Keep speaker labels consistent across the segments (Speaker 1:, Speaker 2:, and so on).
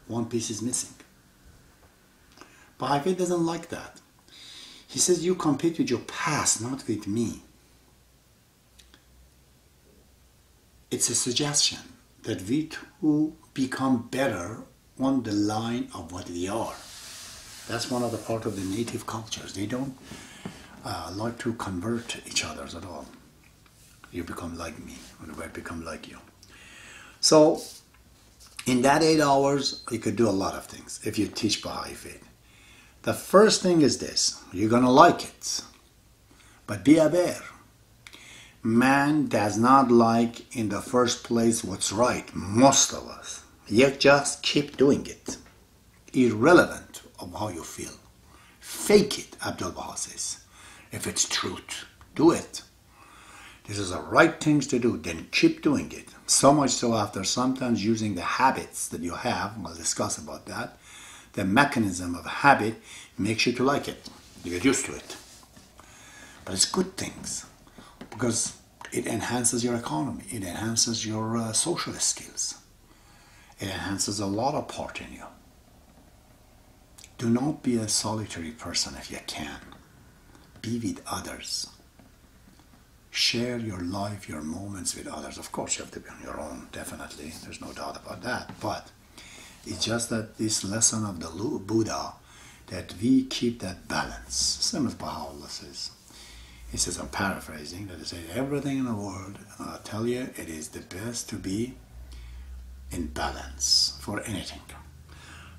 Speaker 1: One piece is missing. Baha'i faith doesn't like that. He says you compete with your past, not with me. It's a suggestion that we too become better on the line of what we are. That's one of the part of the native cultures. They don't like to convert each other at all. You become like me, or I become like you. So, in that 8 hours, you could do a lot of things if you teach Baha'i faith. The first thing is this: you're going to like it. But be aware, man does not like in the first place what's right, most of us. You just keep doing it, irrelevant of how you feel. Fake it, Abdul Baha says. If it's truth, do it. This is the right things to do, then keep doing it. So much so after sometimes using the habits that you have, we'll discuss about that, the mechanism of habit makes you to like it. You get used to it. But it's good things because it enhances your economy. It enhances your social skills. It enhances a lot of part in you. Do not be a solitary person if you can. Be with others. Share your life, your moments with others. Of course, you have to be on your own, definitely. There's no doubt about that. But it's just that this lesson of the Buddha, that we keep that balance. Same as Baha'u'llah says. He says, I'm paraphrasing, that he says, everything in the world, I tell you, it is the best to be in balance for anything.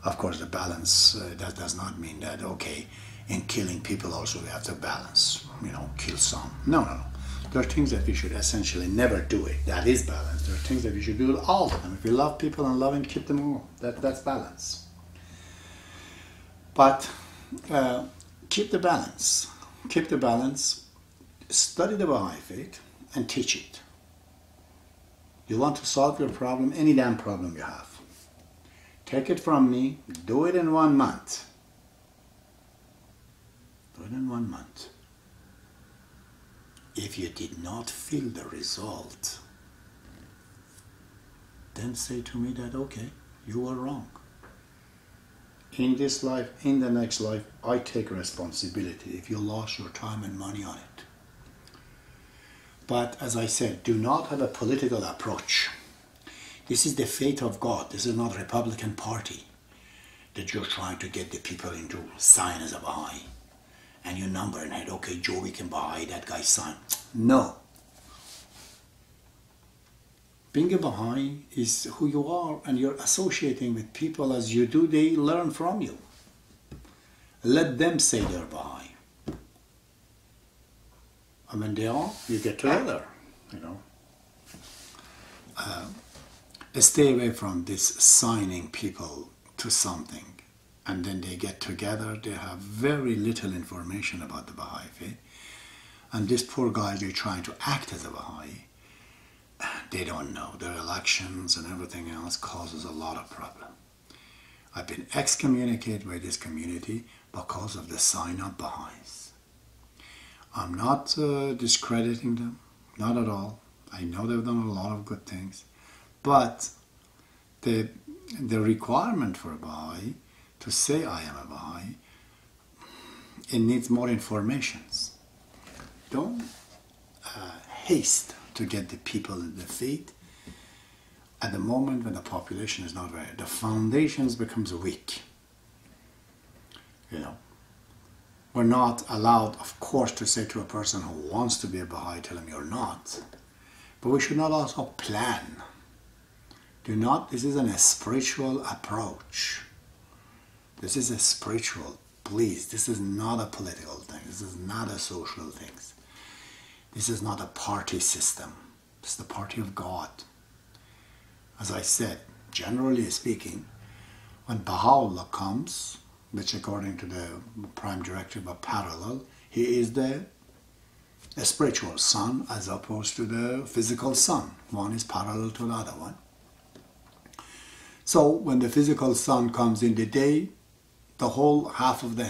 Speaker 1: Of course, the balance, that does not mean that, okay, in killing people also we have to balance, kill some. No. There are things that we should essentially never do it. That is balance. There are things that we should do all the time. If we love people and love them, keep them all. That's balance. But keep the balance. Keep the balance. Study the Baha'i faith and teach it. You want to solve your problem, any damn problem you have. Take it from me. Do it in 1 month. Do it in 1 month. If you did not feel the result, then say to me that, okay, you are wrong. In this life, in the next life, I take responsibility if you lost your time and money on it. But as I said, do not have a political approach. This is the faith of God. This is not a Republican Party that you're trying to get the people into sign as a Baha'i. And you number in it, okay, Joey can Baha'i, that guy sign. No. Being a Baha'i is who you are, and you're associating with people as you do, they learn from you. Let them say they're Baha'i. And when they are, you get together, Stay away from this signing people to something. And then they get together, they have very little information about the Baha'i faith. And these poor guys, they're trying to act as a Baha'i. They don't know. Their elections and everything else causes a lot of problem. I've been excommunicated by this community because of the sign-up Baha'is. I'm not discrediting them, not at all. I know they've done a lot of good things. But the requirement for a Baha'i to say I am a Baha'i, it needs more informations. Don't haste to get the people in the faith at the moment when the population is not ready. The foundations becomes weak. We're not allowed, of course, to say to a person who wants to be a Baha'i, tell him you're not. But we should not also plan. This is a spiritual approach. This is a spiritual, please. This is not a political thing. This is not a social thing. This is not a party system. This is the party of God. As I said, generally speaking, when Baha'u'llah comes, which according to the prime directive of parallel, he is the spiritual sun as opposed to the physical sun. One is parallel to the other one. So when the physical sun comes in the day, the whole half of the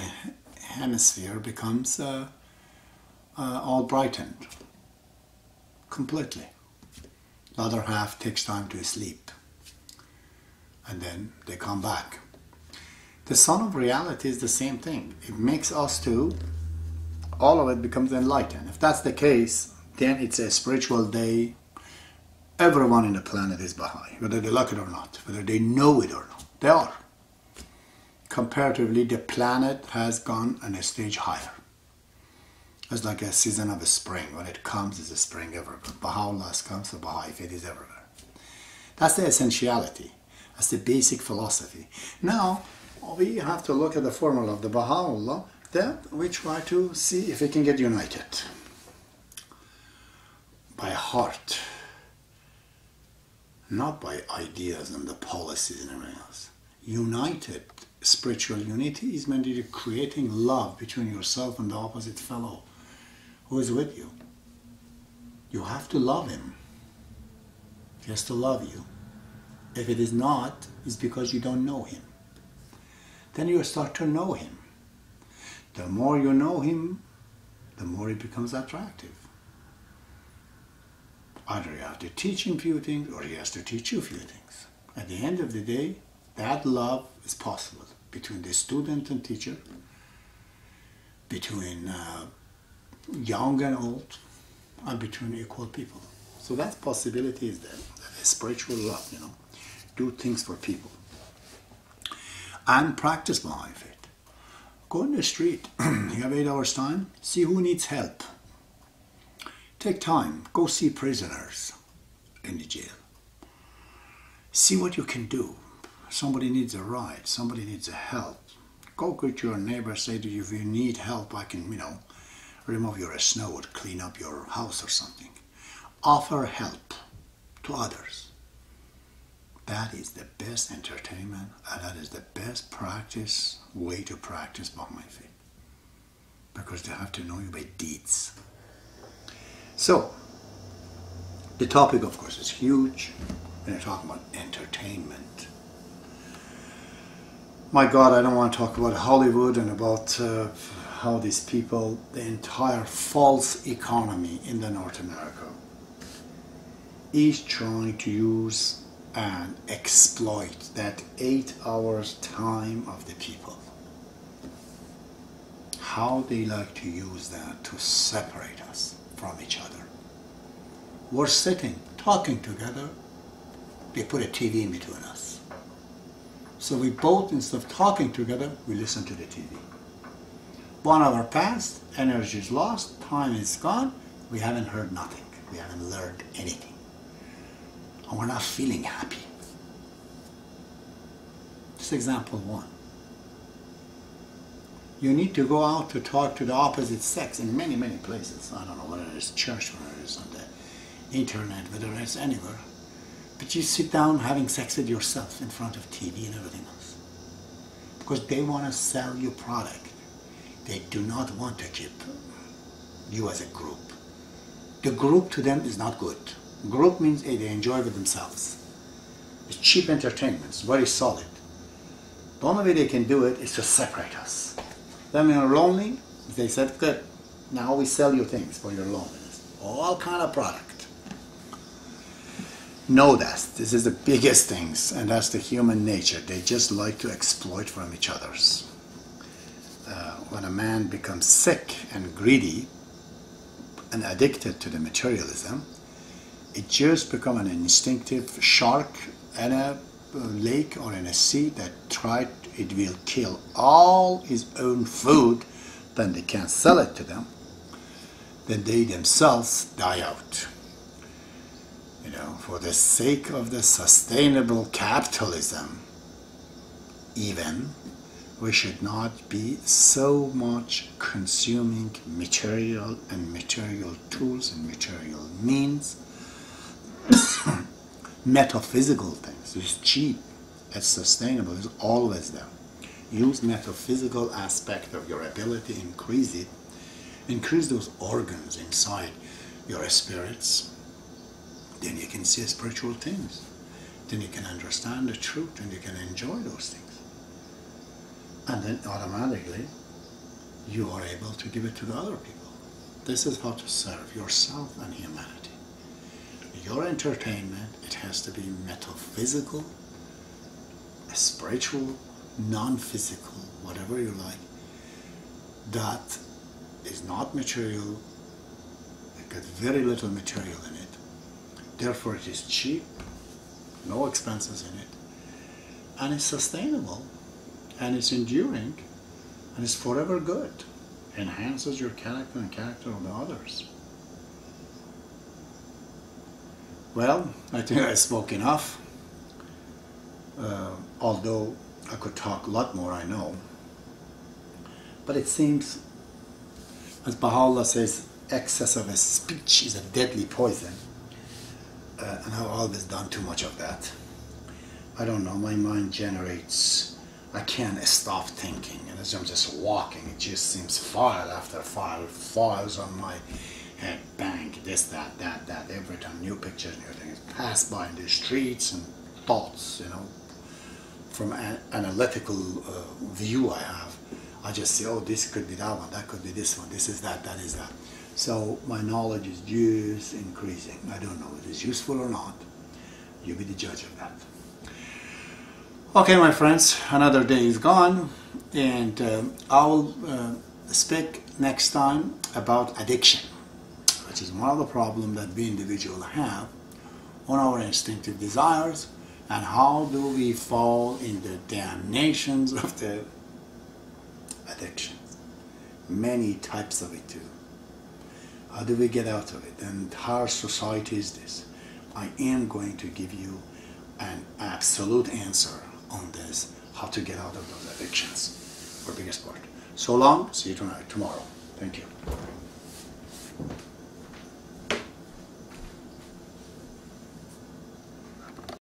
Speaker 1: hemisphere becomes all brightened completely. The other half takes time to sleep. and then they come back. The sun of reality is the same thing. It makes us to, all of it becomes enlightened. If that's the case, then it's a spiritual day. Everyone in the planet is Baha'i, whether they like it or not, whether they know it or not. They are. Comparatively, the planet has gone a stage higher. It's like a season of a spring. When it comes, it's a spring everywhere. Baha'u'llah comes, so Baha'i faith is everywhere. That's the essentiality. That's the basic philosophy. Now, we have to look at the formula of the Baha'u'llah. Then we try to see if we can get united. By heart. Not by ideas and the policies and everything else. United spiritual unity is meant to be creating love between yourself and the opposite fellow who is with you. You have to love him. He has to love you. If it is not, it's because you don't know him. Then you start to know him. The more you know him, the more it becomes attractive. Either you have to teach him few things, or he has to teach you few things. At the end of the day, that love is possible between the student and teacher, between young and old, and between equal people. So that possibility is there. That is spiritual love, you know. Do things for people. And practice Baha'i faith. Go in the street. You have 8 hours time. See who needs help. Take time. Go see prisoners in the jail. See what you can do. Somebody needs a ride. Somebody needs a help. Go to your neighbor. Say to you, if you need help, I can, remove your snow or clean up your house or something. Offer help to others. That is the best entertainment, and that is the best way to practice Baha'i faith. Because they have to know you by deeds. So, the topic, of course, is huge. When you're talking about entertainment. My God, I don't want to talk about Hollywood and about how these people, the entire false economy in the North America, is trying to use and exploit that 8 hours time of the people. How they like to use that to separate us from each other. We're sitting, talking together, they put a TV in between us. So we both, instead of talking together, we listen to the TV. 1 hour passed, energy is lost, time is gone, we haven't heard nothing, we haven't learned anything. And we're not feeling happy. Just example 1. You need to go out to talk to the opposite sex in many, many places. I don't know whether it's church, whether it's on the internet, whether it's anywhere. But you sit down having sex with yourself in front of TV and everything else. Because they want to sell you product. They do not want to keep you as a group. The group to them is not good. Group means they enjoy with themselves. It's cheap entertainment, it's very solid. The only way they can do it is to separate us. Then when you're lonely, they said, good, now we sell you things for your loneliness. All kind of product. Know that. This is the biggest things, and that's the human nature. They just like to exploit from each other's. When a man becomes sick and greedy and addicted to the materialism, it just becomes an instinctive shark in a lake or in a sea that it will kill all his own food, then they can't sell it to them, then they themselves die out. For the sake of the sustainable capitalism, even, we should not be so much consuming material and material tools and material means. Metaphysical things. It's cheap, it's sustainable, it's always there. Use metaphysical aspect of your ability, increase it. Increase those organs inside your spirits. Then you can see spiritual things. Then you can understand the truth and you can enjoy those things. And then automatically you are able to give it to the other people. This is how to serve yourself and humanity. Your entertainment, it has to be metaphysical spiritual, non-physical, whatever you like, that is not material, it got very little material in it. Therefore it is cheap, no expenses in it, and it's sustainable, and it's enduring, and it's forever good. Enhances your character and character of the others. Well, I think I spoke enough. Although I could talk a lot more, I know. But it seems, as Baha'u'llah says, excess of a speech is a deadly poison. And I've always done too much of that. I don't know, my mind generates, I can't stop thinking. And as I'm just walking, it just seems file after file, files on my head, bang, this, that, every time, new pictures, new things, pass by in the streets, and thoughts, you know, from an analytical view I have, I just say, oh, this could be that one, that could be this one, this is that, that is that. So my knowledge is just increasing. I don't know if it's useful or not. You be the judge of that. Okay, my friends, another day is gone, and I'll speak next time about addiction, which is one of the problems that we individuals have on our instinctive desires, and how do we fall in the damnations of the addictions. Many types of it too. How do we get out of it? And how society is this? I am going to give you an absolute answer on this, how to get out of those addictions, for biggest part. So long, see you tomorrow. Thank you.